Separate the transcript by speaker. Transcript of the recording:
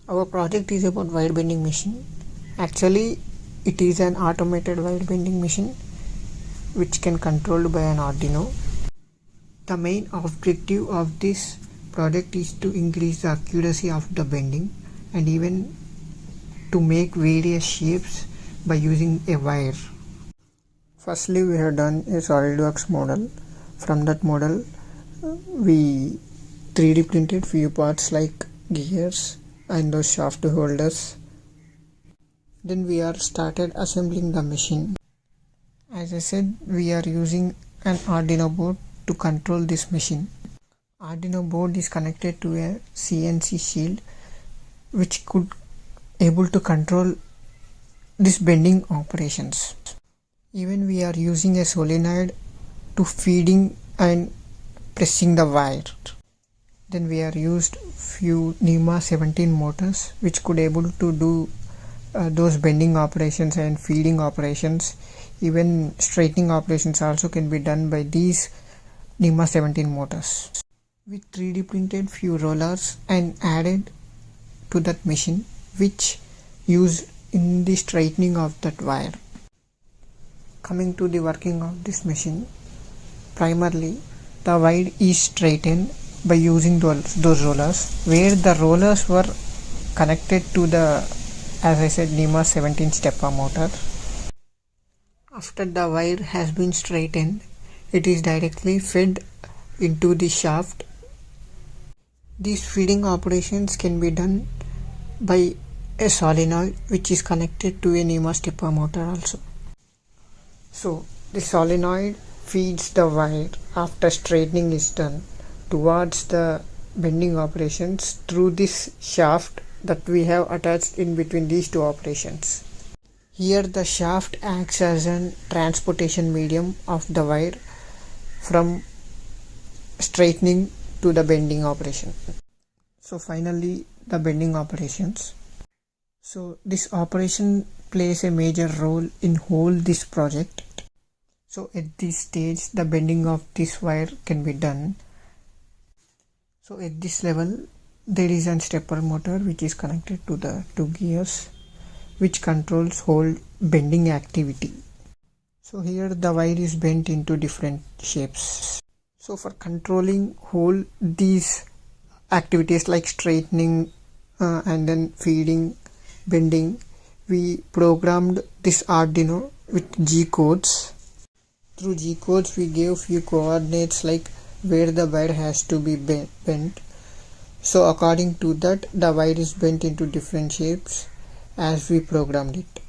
Speaker 1: Our project is about wire bending machine. Actually, it is an automated wire bending machine which can controlled by an Arduino. The main objective of this project is to increase the accuracy of the bending and even to make various shapes by using a wire. Firstly, we have done a SolidWorks model. From that model, we 3D printed few parts like gears and those shaft holders. Then we are started assembling the machine. As I said, we are using an Arduino board to control this machine. Arduino board is connected to a CNC shield which could able to control this bending operations. Even we are using a solenoid to feeding and pressing the wire. Then we are used few NEMA 17 motors which could able to do those bending operations and feeding operations. Even straightening operations also can be done by these NEMA 17 motors. We 3D printed few rollers and added to that machine which used in the straightening of that wire. Coming to the working of this machine, primarily the wire is straightened by using those rollers, where the rollers were connected to the, as I said, NEMA 17 stepper motor. After the wire has been straightened, it is directly fed into the shaft. These feeding operations can be done by a solenoid which is connected to a NEMA stepper motor also. So the solenoid feeds the wire after straightening is done towards the bending operations through this shaft that we have attached in between these two operations. Here the shaft acts as a transportation medium of the wire from straightening to the bending operation. So finally the bending operations. So this operation plays a major role in whole this project. So at this stage the bending of this wire can be done. So at this level there is a stepper motor which is connected to the two gears which controls whole bending activity. So here the wire is bent into different shapes. So for controlling whole these activities like straightening and then feeding, bending, we programmed this Arduino with G codes. Through G codes we gave few coordinates like where the wire has to be bent. So according to that the wire is bent into different shapes as we programmed it.